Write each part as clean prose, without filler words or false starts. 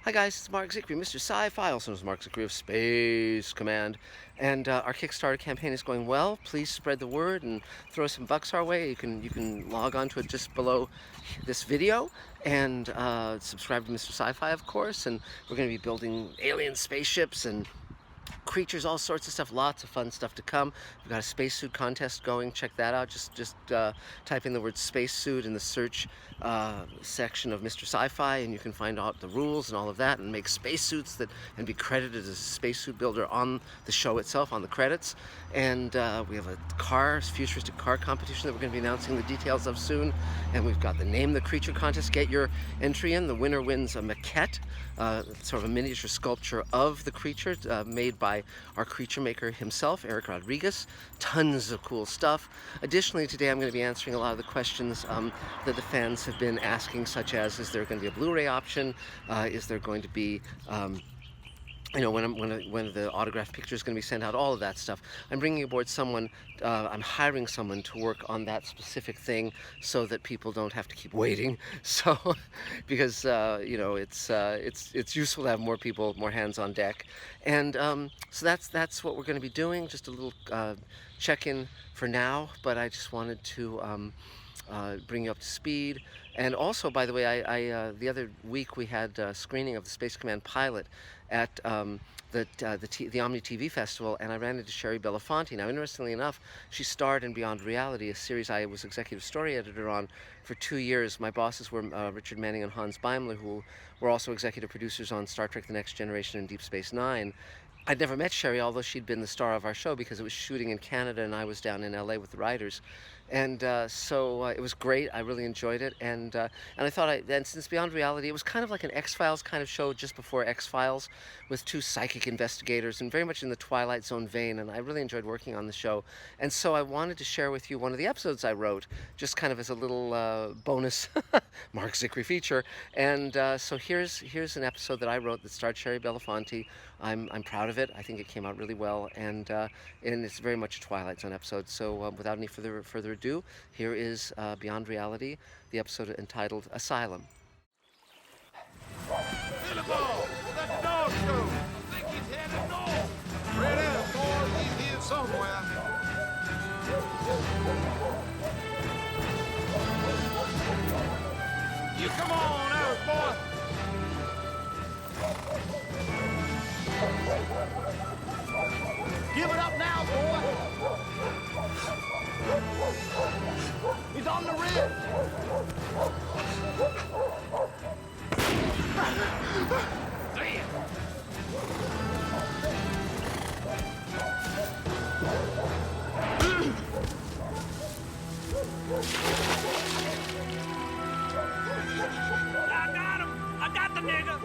Hi guys, it's Mark Zickery, Mr. Sci-Fi, also known as Mark Zickery of Space Command. And our Kickstarter campaign is going well. Please spread the word and throw some bucks our way. You can log on to it just below this video and subscribe to Mr. Sci-Fi, of course. And we're going to be building alien spaceships and creatures, all sorts of stuff, lots of fun stuff to come. We've got a spacesuit contest going. Check that out. Just type in the word spacesuit in the search section of Mr. Sci-Fi, and you can find out the rules and all of that, and make spacesuits and be credited as a spacesuit builder on the show itself, on the credits. And we have a futuristic car competition that we're going to be announcing the details of soon. And we've got the Name the Creature contest. Get your entry in. The winner wins a maquette, sort of a miniature sculpture of the creature made by our creature maker himself, Eric Rodriguez. Tons of cool stuff. Additionally, today I'm going to be answering a lot of the questions that the fans have been asking, such as, is there going to be a Blu-ray option? Is there going to be when the autographed picture is going to be sent out, all of that stuff. I'm bringing aboard someone, I'm hiring someone to work on that specific thing so that people don't have to keep waiting. So, because, it's useful to have more people, more hands on deck. And so that's what we're going to be doing, just a little check-in for now, but I just wanted to bring you up to speed. And also, by the way, the other week we had a screening of the Space Command pilot at the Omni TV Festival, and I ran into Sherry Belafonte. Now, interestingly enough, she starred in Beyond Reality, a series I was executive story editor on for 2 years. My bosses were Richard Manning and Hans Beimler, who were also executive producers on Star Trek The Next Generation and Deep Space Nine. I'd never met Sherry, although she'd been the star of our show, because it was shooting in Canada and I was down in LA with the writers. And so it was great. I really enjoyed it. And I thought, and since Beyond Reality, it was kind of like an X-Files kind of show just before X-Files, with two psychic investigators and very much in the Twilight Zone vein. And I really enjoyed working on the show. And so I wanted to share with you one of the episodes I wrote, just kind of as a little bonus Mark Zickery feature. And so here's an episode that I wrote that starred Sherry Belafonte. I'm proud of it. I think it came out really well, and it's very much a Twilight Zone episode. So without any further ado, here is Beyond Reality, the episode entitled Asylum. Billabong, that dog show. I think he's headed north. Spread out, boys. He's here somewhere. You come on out, boy. Give it up now, boy. He's on the rim. Damn. I got him. I got the nigga.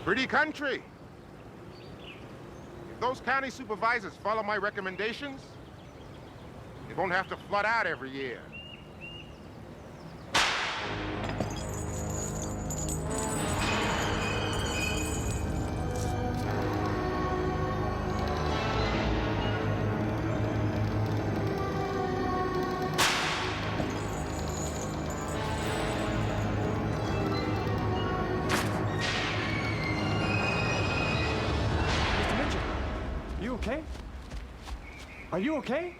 Pretty country. If those county supervisors follow my recommendations, they won't have to flood out every year. Okay? Are you okay?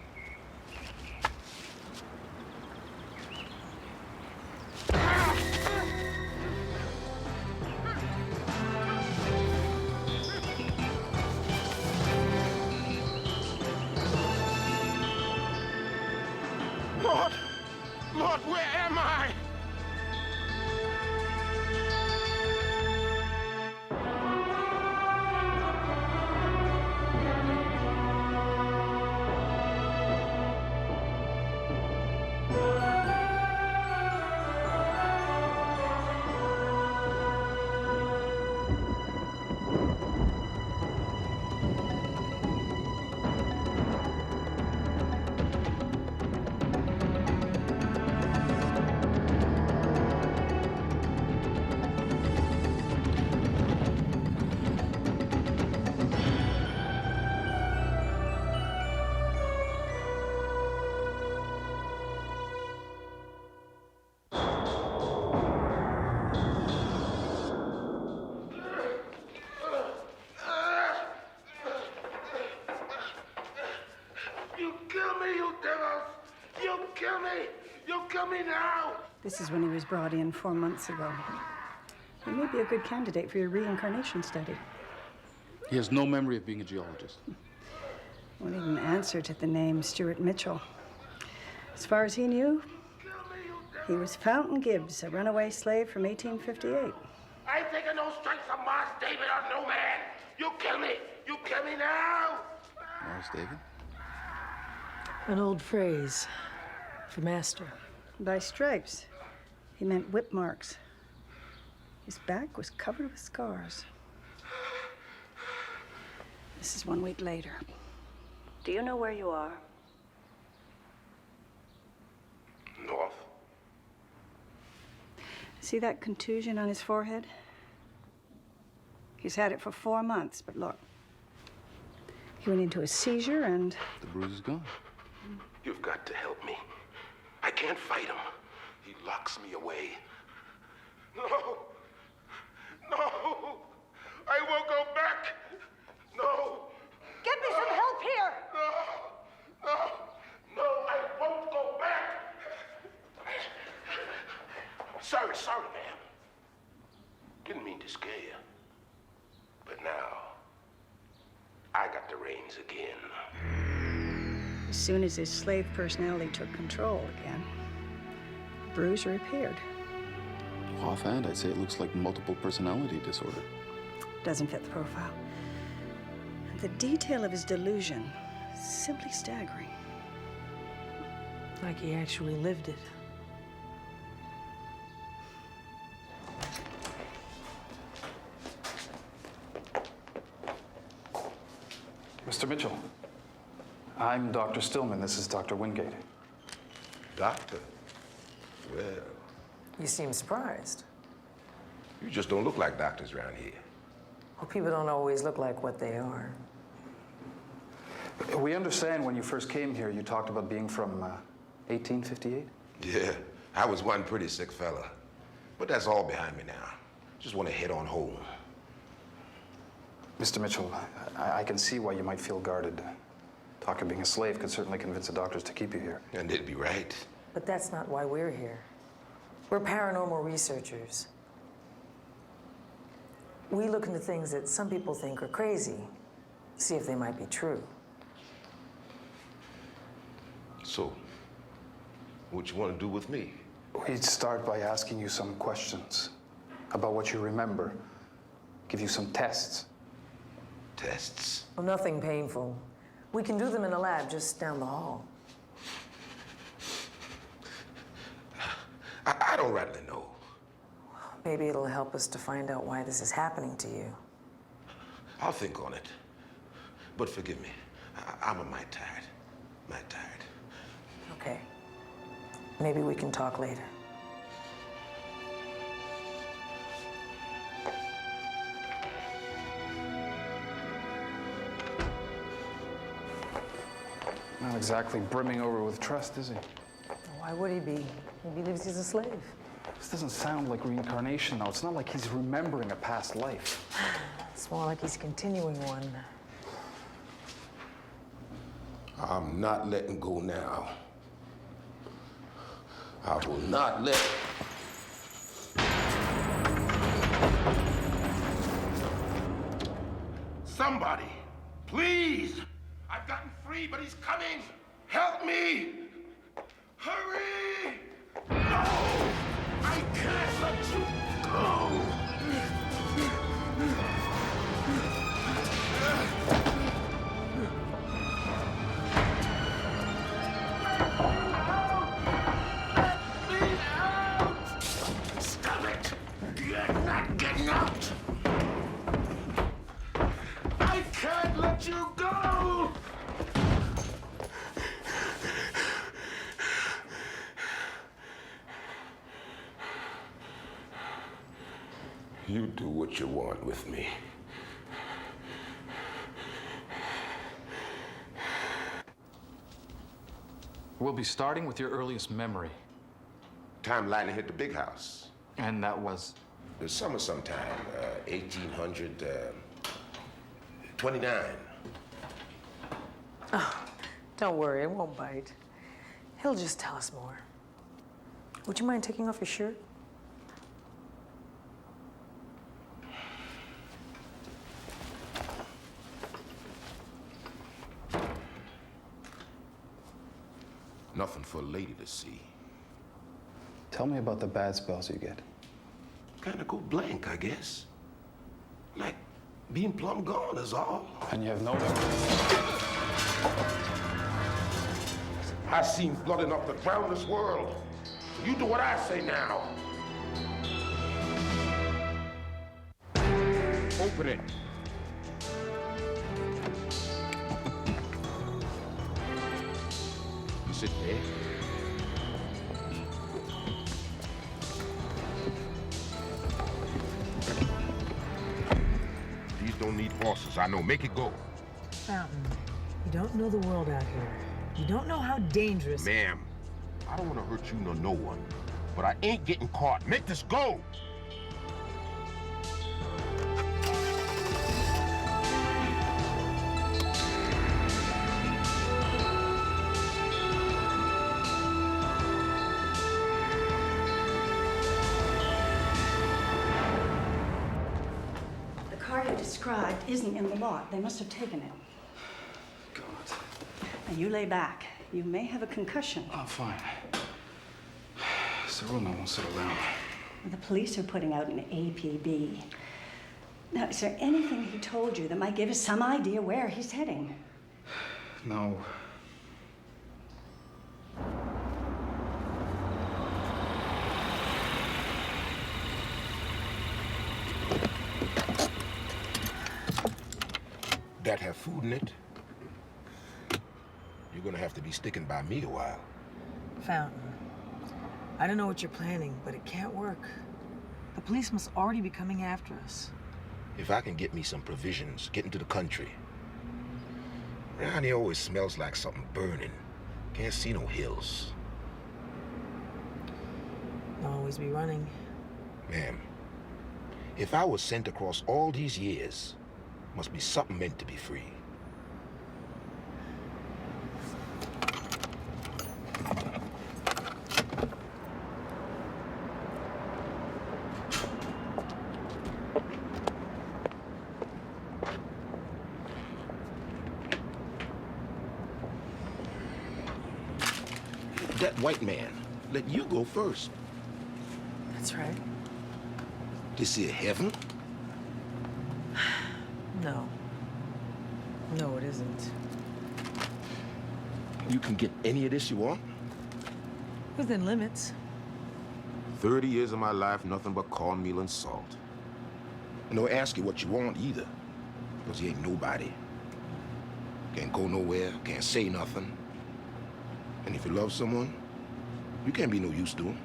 Lord, where am I? kill me now! This is when he was brought in 4 months ago. He may be a good candidate for your reincarnation study. He has no memory of being a geologist. Won't even answer to the name Stuart Mitchell. As far as he knew, he was Fountain Gibbs, a runaway slave from 1858. I ain't taking no strength from Mars David or no man. You kill me. You kill me now. Morris David? An old phrase for master. By stripes, he meant whip marks. His back was covered with scars. This is 1 week later. Do you know where you are? North. See that contusion on his forehead? He's had it for 4 months, but look. He went into a seizure and... The bruise is gone. You've got to help me. I can't fight him. He locks me away. No. No. I won't go back. No. Get me some help here! No. No. No, I won't go back. Sorry, ma'am. Didn't mean to scare you. But now, I got the reins again. As soon as his slave personality took control again, the bruise reappeared. Offhand, I'd say it looks like multiple personality disorder. Doesn't fit the profile. And the detail of his delusion is simply staggering. Like he actually lived it. Mr. Mitchell, I'm Dr. Stillman. This is Dr. Wingate. Doctor? Well, You seem surprised. you just don't look like doctors around here. Well, people don't always look like what they are. We understand when you first came here, you talked about being from 1858? Yeah, I was one pretty sick fella. But that's all behind me now. Just want to head on home. Mr. Mitchell, I can see why you might feel guarded. Talk of being a slave could certainly convince the doctors to keep you here. And they'd be right. But that's not why we're here. We're paranormal researchers. We look into things that some people think are crazy, see if they might be true. So, what you want to do with me? We'd start by asking you some questions about what you remember, give you some tests. Tests? Well, nothing painful. We can do them in a lab just down the hall. I don't rightly know. Maybe it'll help us to find out why this is happening to you. I'll think on it. But forgive me, I'm a mite tired. Mite tired. Okay. Maybe we can talk later. Not exactly brimming over with trust, is he? Why would he be? He believes he's a slave. This doesn't sound like reincarnation, though. It's not like he's remembering a past life. It's more like he's continuing one. I'm not letting go now. I will not let... Somebody, please! I've gotten free, but he's coming! Help me! Hurry! No! I can't let you go! Stop it! You're not getting out! I can't let you go! You do what you want with me. We'll be starting with your earliest memory. Time lightning hit the big house. And that was? The summer sometime, 1829. Don't worry, it won't bite. He'll just tell us more. Would you mind taking off your shirt? Nothing for a lady to see. Tell me about the bad spells you get. Kinda go blank, I guess. Like being plumb gone is all. And you have no... I seen blood enough to drown this world. You do what I say now. Open it. You sit there. These don't need horses. I know. Make it go. Fountain, you don't know the world out here. You don't know how dangerous... Ma'am, I don't want to hurt you nor no one, but I ain't getting caught. Make this go! The car you described isn't in the lot. They must have taken it. God. Now, you lay back. You may have a concussion. Oh, fine. Saruna won't settle down. The police are putting out an APB. Now, is there anything he told you that might give us some idea where he's heading? No. That have food in it? You're gonna have to be sticking by me a while. Fountain, I don't know what you're planning, but it can't work. The police must already be coming after us. If I can get me some provisions, get into the country. Around here always smells like something burning. Can't see no hills. They'll always be running. Ma'am, if I was sent across all these years, must be something meant to be free. That white man let you go first. That's right. This here heaven? No. No, it isn't. You can get any of this you want? Within limits. 30 years of my life, nothing but cornmeal and salt. And don't ask you what you want either, because you ain't nobody. Can't go nowhere, can't say nothing. And if you love someone, you can't be no use to them.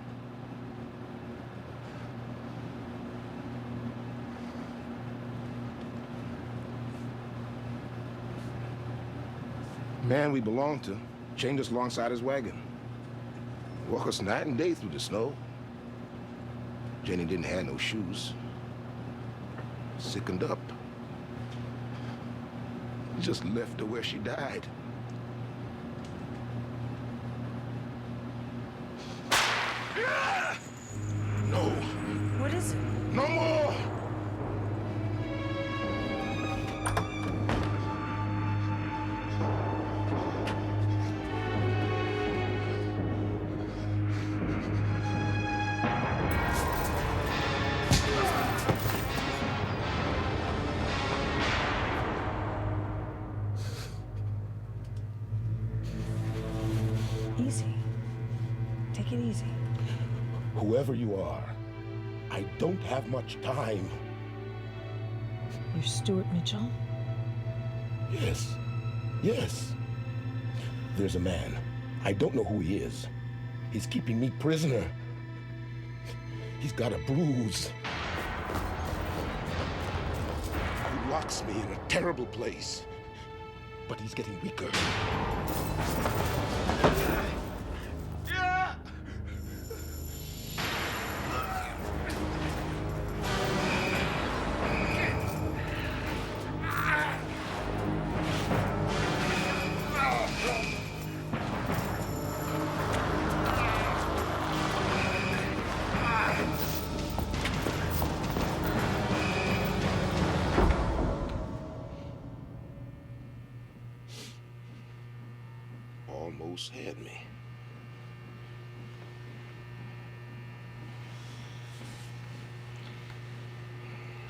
Man we belong to chained us alongside his wagon. Walk us night and day through the snow. Jenny didn't have no shoes. Sickened up. Just left her where she died. No. What is it? No more! Easy. Take it easy. Whoever you are, I don't have much time. You're Stuart Mitchell? Yes. Yes. There's a man. I don't know who he is. He's keeping me prisoner. He's got a bruise. He locks me in a terrible place. But he's getting weaker. at me.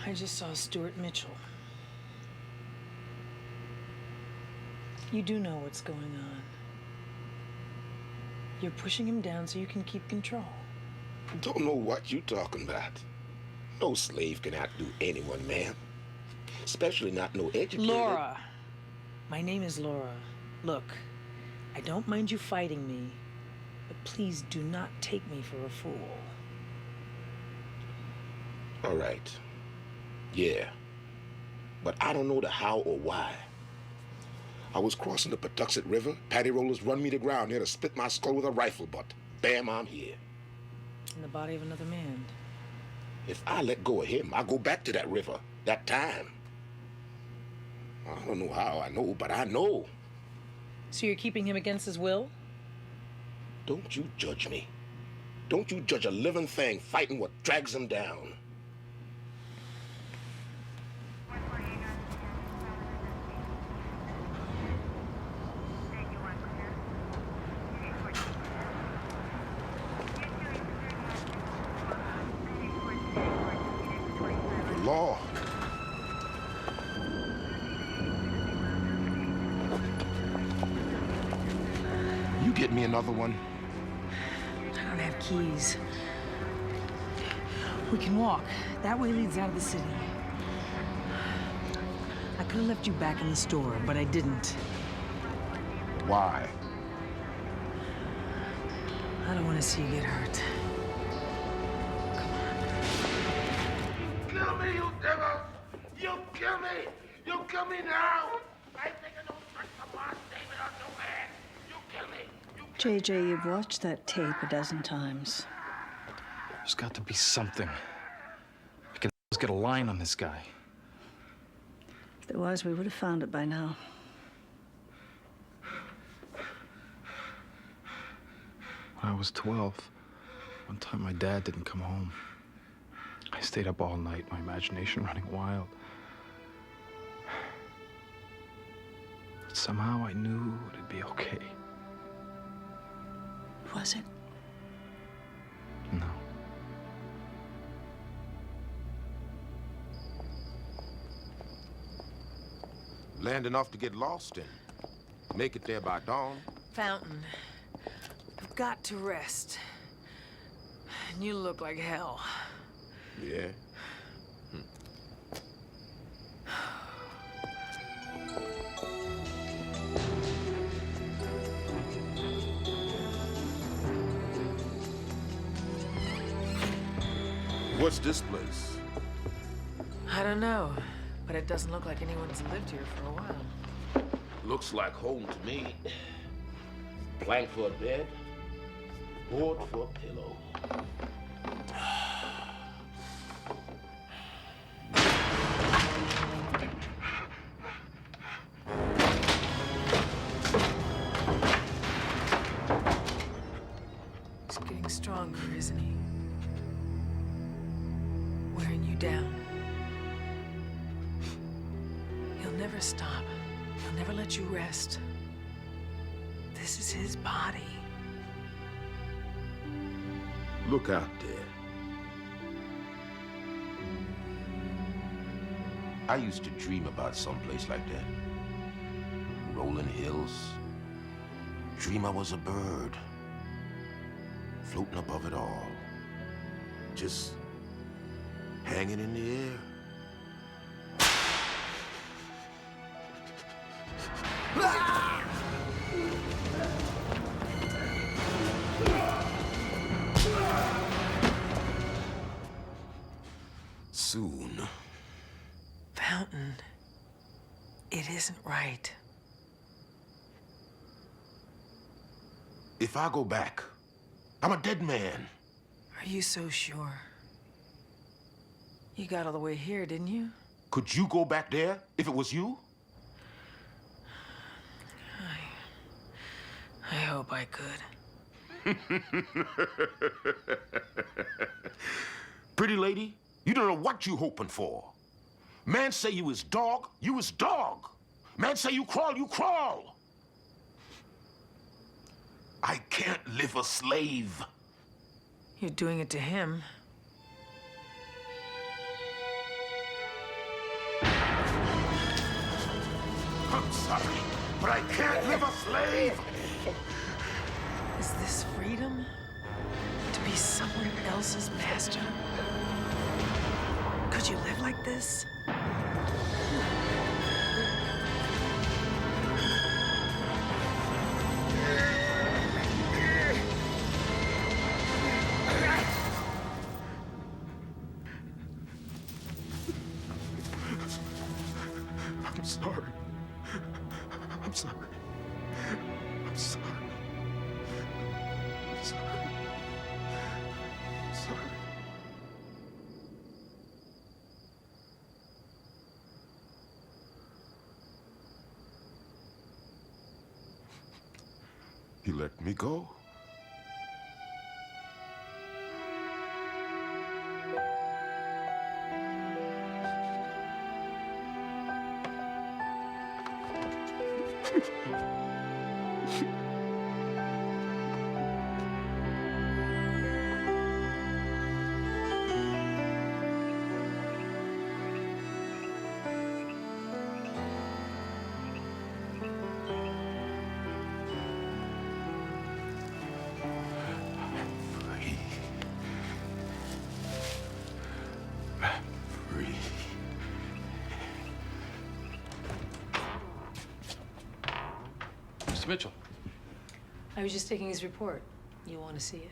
I just saw Stuart Mitchell. You do know what's going on. You're pushing him down so you can keep control. Don't know what you talking about. No slave can outdo anyone, ma'am. Especially not no educated... Laura. My name is Laura. Look, I don't mind you fighting me, but please do not take me for a fool. All right. Yeah. But I don't know the how or why. I was crossing the Patuxent River. Paddy rollers run me to ground there to split my skull with a rifle butt. Bam, I'm here. In the body of another man. If I let go of him, I'll go back to that river, that time. I don't know how I know, but I know. So you're keeping him against his will? Don't you judge me. Don't you judge a living thing fighting what drags him down. The law. You get me another one. I don't have keys. We can walk. That way leads out of the city. I could have left you back in the store, but I didn't. Why? I don't want to see you get hurt. Kill me, you devil! You kill me! You kill me now! I think I don't touch the boss, David, on no man! You kill me! JJ, you've watched that tape a dozen times. There's got to be something. I can always get a line on this guy. If there was, we would have found it by now. When I was 12, one time my dad didn't come home. I stayed up all night, my imagination running wild. But somehow I knew it'd be okay. Was it? No. Land enough to get lost in. Make it there by dawn. Fountain, you've got to rest. And you look like hell. Yeah. What's this place? I don't know, but it doesn't look like anyone's lived here for a while. Looks like home to me. Plank for a bed, board for a pillow. He's getting stronger, isn't he? Wearing you down. He'll never stop. He'll never let you rest. This is his body. Look out there. I used to dream about someplace like that. Rolling hills. Dream I was a bird. Floating above it all. Just hanging in the air. Soon. Fountain, it isn't right. If I go back, I'm a dead man. Are you so sure? You got all the way here, didn't you? Could you go back there if it was you? I hope I could. Pretty lady, you don't know what you hoping for. Man say you is dog, you is dog. Man say you crawl, you crawl. I can't live a slave. You're doing it to him. I'm sorry, but I can't live a slave. Is this freedom? To be someone else's master? Could you live like this? I'm sorry. I'm sorry. I'm sorry. I'm sorry. I'm sorry. You let me go? Free. Mr. Mitchell, I was just taking his report. You want to see it?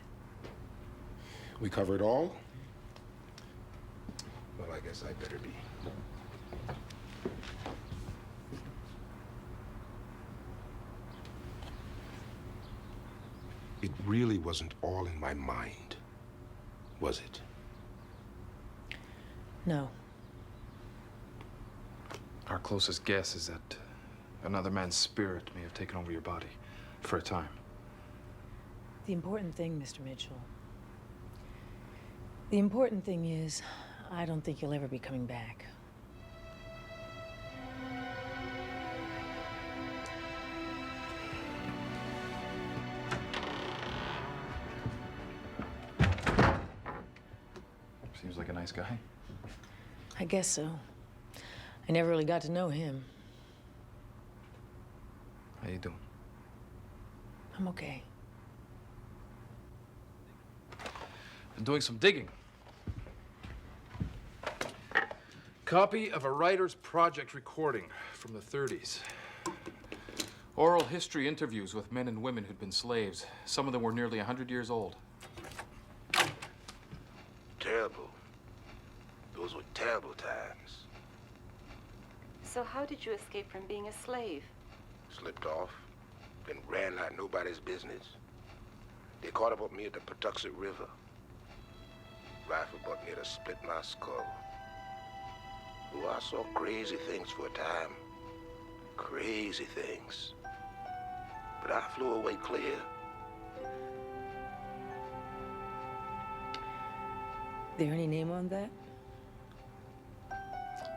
We covered all? Well, I guess I better be. It really wasn't all in my mind, was it? No. our closest guess is that another man's spirit may have taken over your body for a time. The important thing, Mr. Mitchell, the important thing is, I don't think you'll ever be coming back. Seems like a nice guy. I guess so. I never really got to know him. How you doing? I'm okay. Been doing some digging. Copy of a writer's project recording from the 30s. Oral history interviews with men and women who'd been slaves. Some of them were nearly 100 years old. Terrible. Those were terrible times. So how did you escape from being a slave? Slipped off, then ran like nobody's business. They caught up with me at the Patuxent River. Rifle butt near to split my skull. Oh, I saw crazy things for a time. Crazy things. But I flew away clear. There any name on that?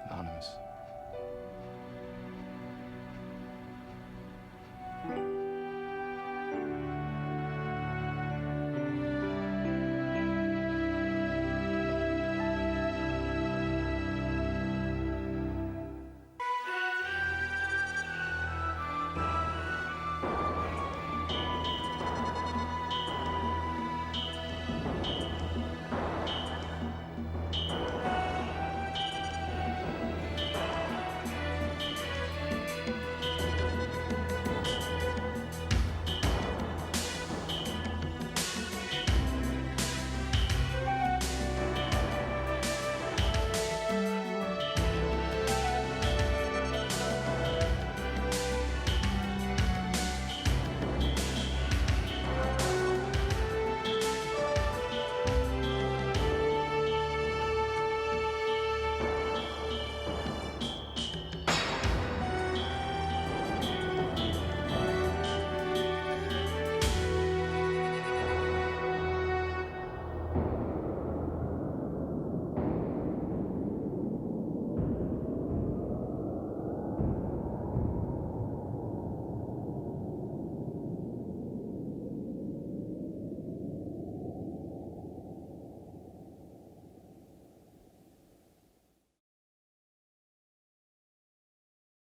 Anonymous.